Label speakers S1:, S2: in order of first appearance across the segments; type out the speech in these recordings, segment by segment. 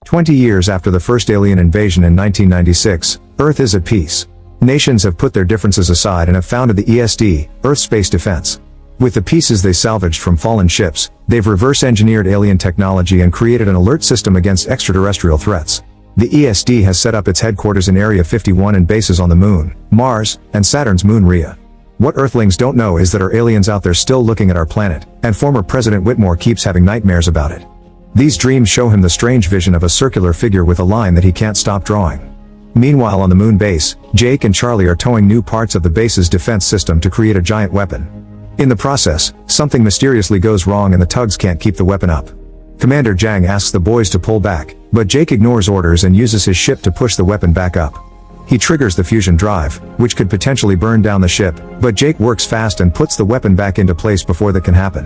S1: 20 years after the first alien invasion in 1996, Earth is at peace. Nations have put their differences aside and have founded the ESD, Earth Space Defense. With the pieces they salvaged from fallen ships, they've reverse-engineered alien technology and created an alert system against extraterrestrial threats. The ESD has set up its headquarters in Area 51 and bases on the Moon, Mars, and Saturn's moon Rhea. What Earthlings don't know is that our aliens out there still looking at our planet, and former President Whitmore keeps having nightmares about it. These dreams show him the strange vision of a circular figure with a line that he can't stop drawing. Meanwhile on the moon base, Jake and Charlie are towing new parts of the base's defense system to create a giant weapon. In the process, something mysteriously goes wrong and the tugs can't keep the weapon up. Commander Jang asks the boys to pull back, but Jake ignores orders and uses his ship to push the weapon back up. He triggers the fusion drive, which could potentially burn down the ship, but Jake works fast and puts the weapon back into place before that can happen.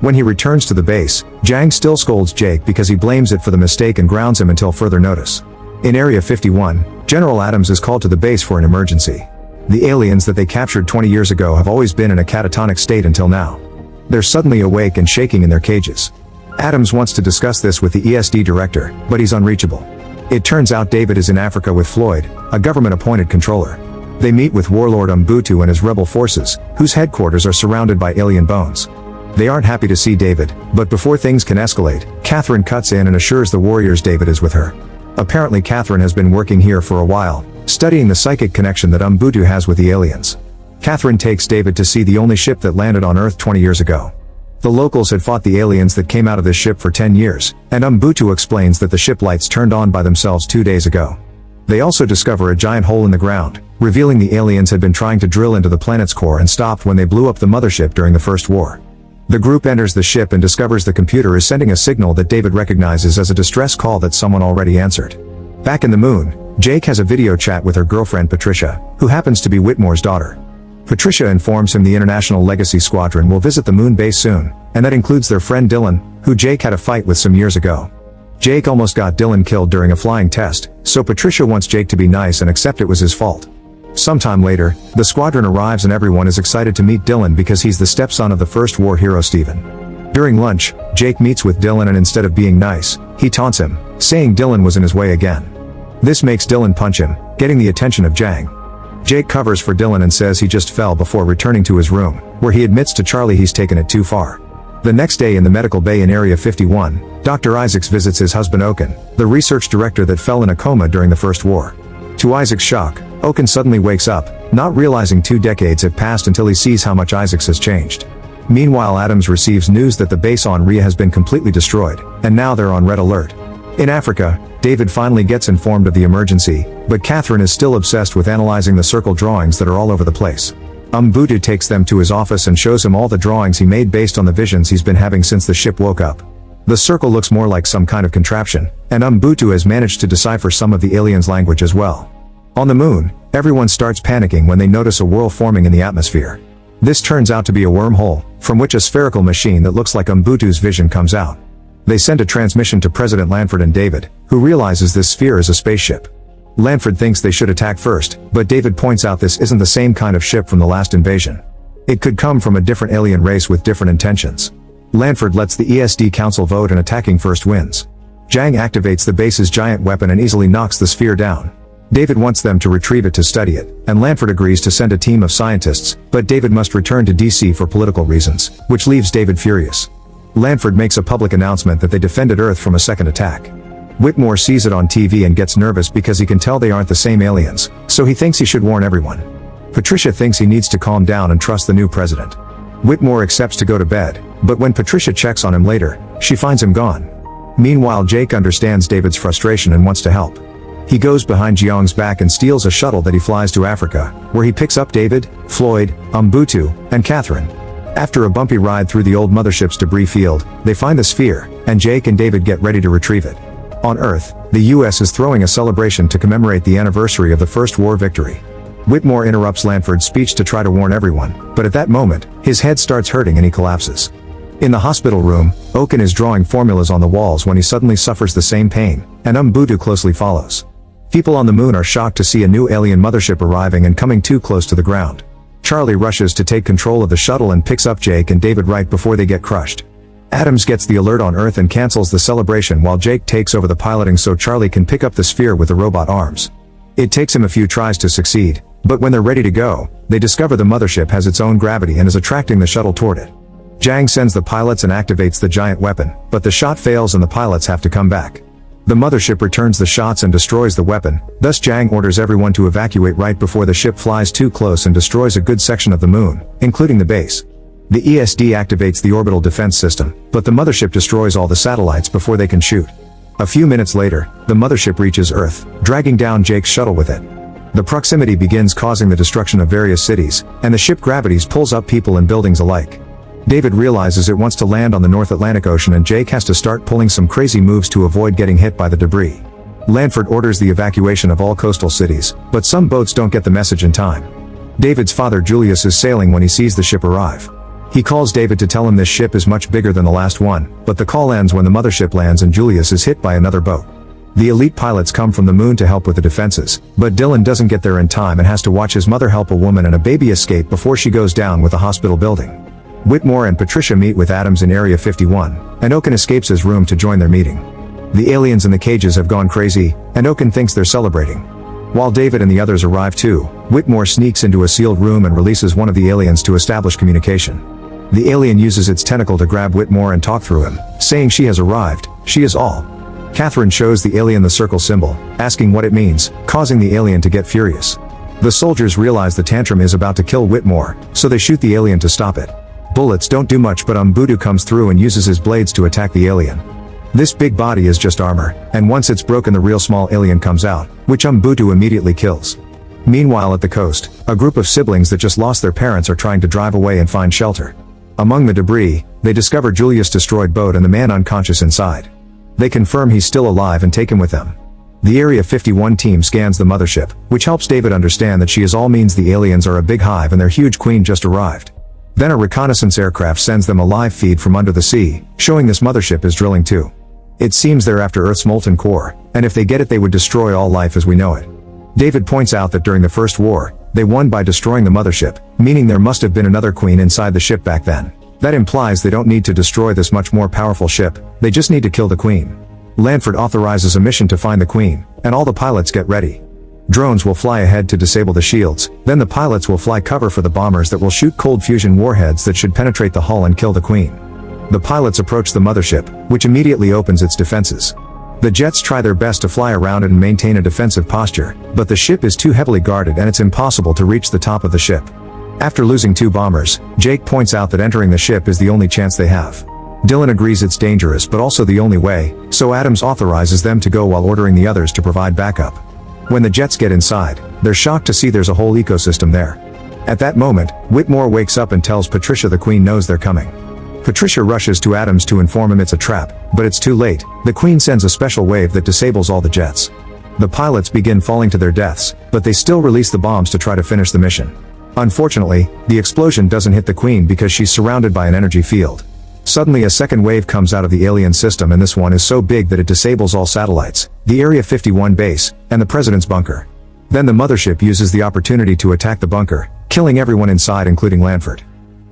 S1: When he returns to the base, Jang still scolds Jake because he blames it for the mistake and grounds him until further notice. In Area 51, General Adams is called to the base for an emergency. The aliens that they captured 20 years ago have always been in a catatonic state until now. They're suddenly awake and shaking in their cages. Adams wants to discuss this with the ESD director, but he's unreachable. It turns out David is in Africa with Floyd, a government-appointed controller. They meet with warlord Umbutu and his rebel forces, whose headquarters are surrounded by alien bones. They aren't happy to see David, but before things can escalate, Catherine cuts in and assures the warriors David is with her. Apparently Catherine has been working here for a while, studying the psychic connection that Umbutu has with the aliens. Catherine takes David to see the only ship that landed on Earth 20 years ago. The locals had fought the aliens that came out of this ship for 10 years, and Umbutu explains that the ship lights turned on by themselves 2 days ago. They also discover a giant hole in the ground, revealing the aliens had been trying to drill into the planet's core and stopped when they blew up the mothership during the First War. The group enters the ship and discovers the computer is sending a signal that David recognizes as a distress call that someone already answered. Back in the moon, Jake has a video chat with her girlfriend Patricia, who happens to be Whitmore's daughter. Patricia informs him the International Legacy Squadron will visit the moon base soon, and that includes their friend Dylan, who Jake had a fight with some years ago. Jake almost got Dylan killed during a flying test, so Patricia wants Jake to be nice and accept it was his fault. Sometime later, the squadron arrives and everyone is excited to meet Dylan because he's the stepson of the First War hero Stephen. During lunch, Jake meets with Dylan and instead of being nice, he taunts him, saying Dylan was in his way again. This makes Dylan punch him, getting the attention of Jang. Jake covers for Dylan and says he just fell before returning to his room, where he admits to Charlie he's taken it too far. The next day in the medical bay in Area 51, Dr. Isaacs visits his husband Oken, the research director that fell in a coma during the First War. To Isaac's shock, Oken suddenly wakes up, not realizing 2 decades have passed until he sees how much Isaacs has changed. Meanwhile Adams receives news that the base on Rhea has been completely destroyed, and now they're on red alert. In Africa, David finally gets informed of the emergency, but Catherine is still obsessed with analyzing the circle drawings that are all over the place. Umbutu takes them to his office and shows him all the drawings he made based on the visions he's been having since the ship woke up. The circle looks more like some kind of contraption, and Umbutu has managed to decipher some of the aliens' language as well. On the moon, everyone starts panicking when they notice a whirl forming in the atmosphere. This turns out to be a wormhole, from which a spherical machine that looks like Umbutu's vision comes out. They send a transmission to President Lanford and David, who realizes this sphere is a spaceship. Lanford thinks they should attack first, but David points out this isn't the same kind of ship from the last invasion. It could come from a different alien race with different intentions. Lanford lets the ESD Council vote and attacking first wins. Jang activates the base's giant weapon and easily knocks the sphere down. David wants them to retrieve it to study it, and Lanford agrees to send a team of scientists, but David must return to DC for political reasons, which leaves David furious. Lanford makes a public announcement that they defended Earth from a second attack. Whitmore sees it on TV and gets nervous because he can tell they aren't the same aliens, so he thinks he should warn everyone. Patricia thinks he needs to calm down and trust the new president. Whitmore accepts to go to bed, but when Patricia checks on him later, she finds him gone. Meanwhile Jake understands David's frustration and wants to help. He goes behind Jeong's back and steals a shuttle that he flies to Africa, where he picks up David, Floyd, Umbutu, and Catherine. After a bumpy ride through the old mothership's debris field, they find the sphere, and Jake and David get ready to retrieve it. On Earth, the US is throwing a celebration to commemorate the anniversary of the First War victory. Whitmore interrupts Lanford's speech to try to warn everyone, but at that moment, his head starts hurting and he collapses. In the hospital room, Oken is drawing formulas on the walls when he suddenly suffers the same pain, and Umbutu closely follows. People on the moon are shocked to see a new alien mothership arriving and coming too close to the ground. Charlie rushes to take control of the shuttle and picks up Jake and David right before they get crushed. Adams gets the alert on Earth and cancels the celebration while Jake takes over the piloting so Charlie can pick up the sphere with the robot arms. It takes him a few tries to succeed, but when they're ready to go, they discover the mothership has its own gravity and is attracting the shuttle toward it. Jang sends the pilots and activates the giant weapon, but the shot fails and the pilots have to come back. The mothership returns the shots and destroys the weapon, thus Jang orders everyone to evacuate right before the ship flies too close and destroys a good section of the moon, including the base. The ESD activates the orbital defense system, but the mothership destroys all the satellites before they can shoot. A few minutes later, the mothership reaches Earth, dragging down Jake's shuttle with it. The proximity begins causing the destruction of various cities, and the ship gravities pulls up people and buildings alike. David realizes it wants to land on the North Atlantic Ocean and Jake has to start pulling some crazy moves to avoid getting hit by the debris. Lanford orders the evacuation of all coastal cities, but some boats don't get the message in time. David's father Julius is sailing when he sees the ship arrive. He calls David to tell him this ship is much bigger than the last one, but the call ends when the mothership lands and Julius is hit by another boat. The elite pilots come from the moon to help with the defenses, but Dylan doesn't get there in time and has to watch his mother help a woman and a baby escape before she goes down with a hospital building. Whitmore and Patricia meet with Adams in Area 51, and Oaken escapes his room to join their meeting. The aliens in the cages have gone crazy, and Oaken thinks they're celebrating. While David and the others arrive too, Whitmore sneaks into a sealed room and releases one of the aliens to establish communication. The alien uses its tentacle to grab Whitmore and talk through him, saying she has arrived, she is all. Catherine shows the alien the circle symbol, asking what it means, causing the alien to get furious. The soldiers realize the tantrum is about to kill Whitmore, so they shoot the alien to stop it. Bullets don't do much but Umbudu comes through and uses his blades to attack the alien. This big body is just armor, and once it's broken the real small alien comes out, which Umbudu immediately kills. Meanwhile at the coast, a group of siblings that just lost their parents are trying to drive away and find shelter. Among the debris, they discover Julius' destroyed boat and the man unconscious inside. They confirm he's still alive and take him with them. The Area 51 team scans the mothership, which helps David understand that she is all means the aliens are a big hive and their huge queen just arrived. Then a reconnaissance aircraft sends them a live feed from under the sea, showing this mothership is drilling too. It seems they're after Earth's molten core, and if they get it they would destroy all life as we know it. David points out that during the First War, they won by destroying the mothership, meaning there must have been another queen inside the ship back then. That implies they don't need to destroy this much more powerful ship, they just need to kill the queen. Lanford authorizes a mission to find the queen, and all the pilots get ready. Drones will fly ahead to disable the shields, then the pilots will fly cover for the bombers that will shoot cold fusion warheads that should penetrate the hull and kill the queen. The pilots approach the mothership, which immediately opens its defenses. The jets try their best to fly around it and maintain a defensive posture, but the ship is too heavily guarded and it's impossible to reach the top of the ship. After losing 2 bombers, Jake points out that entering the ship is the only chance they have. Dylan agrees it's dangerous but also the only way, so Adams authorizes them to go while ordering the others to provide backup. When the jets get inside, they're shocked to see there's a whole ecosystem there. At that moment, Whitmore wakes up and tells Patricia the queen knows they're coming. Patricia rushes to Adams to inform him it's a trap, but it's too late. The queen sends a special wave that disables all the jets. The pilots begin falling to their deaths, but they still release the bombs to try to finish the mission. Unfortunately, the explosion doesn't hit the queen because she's surrounded by an energy field. Suddenly a second wave comes out of the alien system and this one is so big that it disables all satellites, the Area 51 base, and the president's bunker. Then the mothership uses the opportunity to attack the bunker, killing everyone inside including Lanford.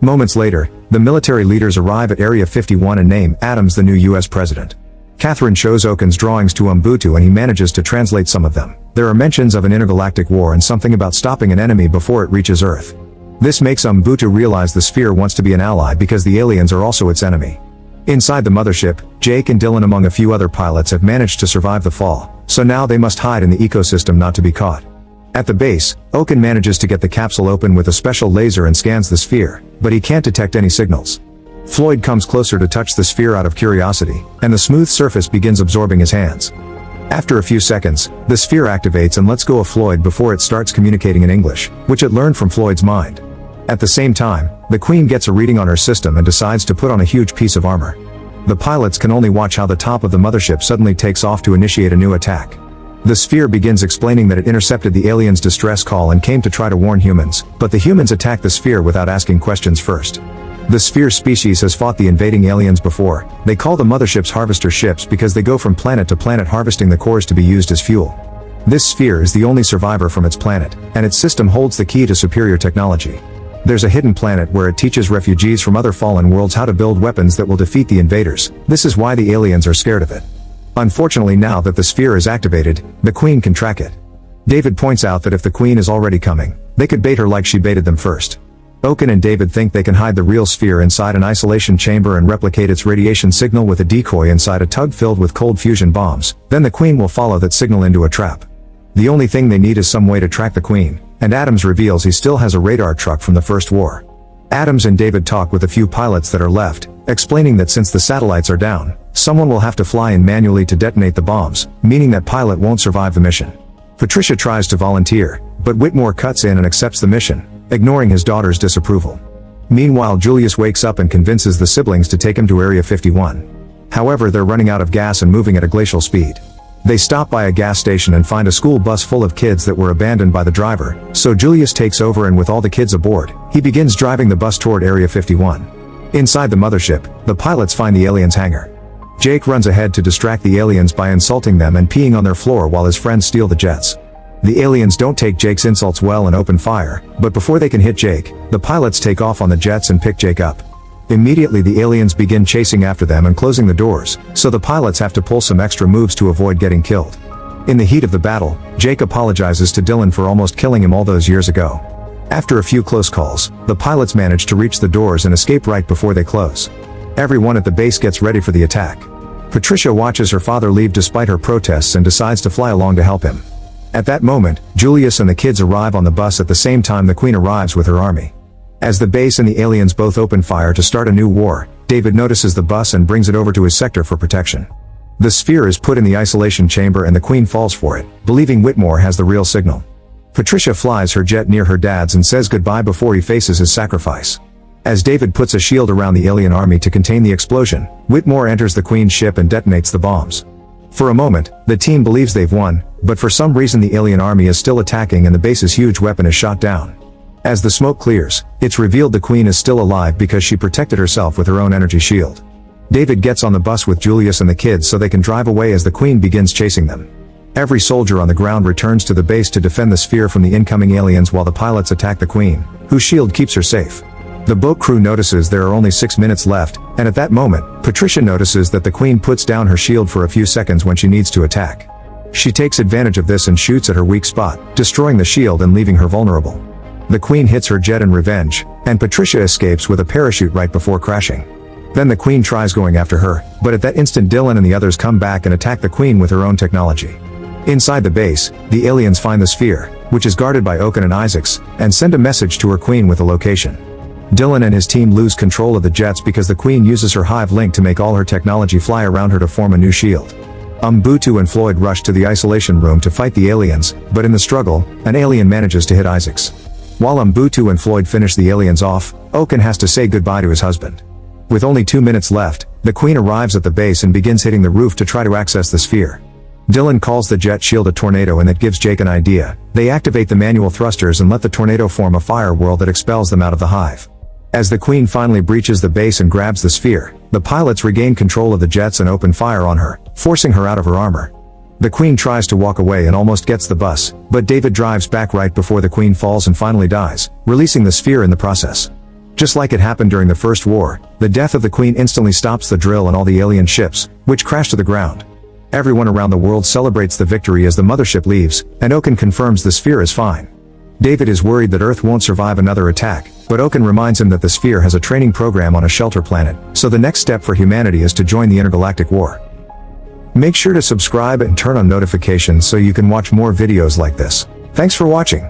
S1: Moments later, the military leaders arrive at Area 51 and name Adams the new US president. Catherine shows Oaken's drawings to Umbutu and he manages to translate some of them. There are mentions of an intergalactic war and something about stopping an enemy before it reaches Earth. This makes Umbutu realize the sphere wants to be an ally because the aliens are also its enemy. Inside the mothership, Jake and Dylan among a few other pilots have managed to survive the fall, so now they must hide in the ecosystem not to be caught. At the base, Oaken manages to get the capsule open with a special laser and scans the sphere, but he can't detect any signals. Floyd comes closer to touch the sphere out of curiosity, and the smooth surface begins absorbing his hands. After a few seconds, the sphere activates and lets go of Floyd before it starts communicating in English, which it learned from Floyd's mind. At the same time, the Queen gets a reading on her system and decides to put on a huge piece of armor. The pilots can only watch how the top of the mothership suddenly takes off to initiate a new attack. The sphere begins explaining that it intercepted the aliens' distress call and came to try to warn humans, but the humans attack the sphere without asking questions first. The sphere species has fought the invading aliens before. They call the motherships harvester ships because they go from planet to planet harvesting the cores to be used as fuel. This sphere is the only survivor from its planet, and its system holds the key to superior technology. There's a hidden planet where it teaches refugees from other fallen worlds how to build weapons that will defeat the invaders. This is why the aliens are scared of it. Unfortunately, now that the sphere is activated, the Queen can track it. David points out that if the Queen is already coming, they could bait her like she baited them first. Oaken and David think they can hide the real sphere inside an isolation chamber and replicate its radiation signal with a decoy inside a tug filled with cold fusion bombs. Then the Queen will follow that signal into a trap. The only thing they need is some way to track the Queen, and Adams reveals he still has a radar truck from the First War. Adams and David talk with a few pilots that are left, explaining that since the satellites are down, someone will have to fly in manually to detonate the bombs, meaning that pilot won't survive the mission. Patricia tries to volunteer, but Whitmore cuts in and accepts the mission, ignoring his daughter's disapproval. Meanwhile, Julius wakes up and convinces the siblings to take him to Area 51. However, they're running out of gas and moving at a glacial speed. They stop by a gas station and find a school bus full of kids that were abandoned by the driver, so Julius takes over, and with all the kids aboard, he begins driving the bus toward Area 51. Inside the mothership, the pilots find the aliens' hangar. Jake runs ahead to distract the aliens by insulting them and peeing on their floor while his friends steal the jets. The aliens don't take Jake's insults well and open fire, but before they can hit Jake, the pilots take off on the jets and pick Jake up. Immediately the aliens begin chasing after them and closing the doors, so the pilots have to pull some extra moves to avoid getting killed. In the heat of the battle, Jake apologizes to Dylan for almost killing him all those years ago. After a few close calls, the pilots manage to reach the doors and escape right before they close. Everyone at the base gets ready for the attack. Patricia watches her father leave despite her protests and decides to fly along to help him. At that moment, Julius and the kids arrive on the bus at the same time the Queen arrives with her army. As the base and the aliens both open fire to start a new war, David notices the bus and brings it over to his sector for protection. The sphere is put in the isolation chamber and the Queen falls for it, believing Whitmore has the real signal. Patricia flies her jet near her dad's and says goodbye before he faces his sacrifice. As David puts a shield around the alien army to contain the explosion, Whitmore enters the Queen's ship and detonates the bombs. For a moment, the team believes they've won, but for some reason the alien army is still attacking and the base's huge weapon is shot down. As the smoke clears, it's revealed the Queen is still alive because she protected herself with her own energy shield. David gets on the bus with Julius and the kids so they can drive away as the Queen begins chasing them. Every soldier on the ground returns to the base to defend the sphere from the incoming aliens while the pilots attack the Queen, whose shield keeps her safe. The boat crew notices there are only 6 minutes left, and at that moment, Patricia notices that the Queen puts down her shield for a few seconds when she needs to attack. She takes advantage of this and shoots at her weak spot, destroying the shield and leaving her vulnerable. The Queen hits her jet in revenge, and Patricia escapes with a parachute right before crashing. Then the Queen tries going after her, but at that instant Dylan and the others come back and attack the Queen with her own technology. Inside the base, the aliens find the sphere, which is guarded by Oaken and Isaacs, and send a message to her Queen with a location. Dylan and his team lose control of the jets because the Queen uses her hive link to make all her technology fly around her to form a new shield. Mbutu and Floyd rush to the isolation room to fight the aliens, but in the struggle, an alien manages to hit Isaacs. While Mbutu and Floyd finish the aliens off, Oaken has to say goodbye to his husband. With only 2 minutes left, the Queen arrives at the base and begins hitting the roof to try to access the sphere. Dylan calls the jet shield a tornado and that gives Jake an idea. They activate the manual thrusters and let the tornado form a fire whirl that expels them out of the hive. As the Queen finally breaches the base and grabs the sphere, the pilots regain control of the jets and open fire on her, forcing her out of her armor. The Queen tries to walk away and almost gets the bus, but David drives back right before the Queen falls and finally dies, releasing the sphere in the process. Just like it happened during the First War, the death of the Queen instantly stops the drill and all the alien ships, which crash to the ground. Everyone around the world celebrates the victory as the mothership leaves, and Oaken confirms the sphere is fine. David is worried that Earth won't survive another attack, but Oaken reminds him that the sphere has a training program on a shelter planet, so the next step for humanity is to join the intergalactic war. Make sure to subscribe and turn on notifications so you can watch more videos like this. Thanks for watching.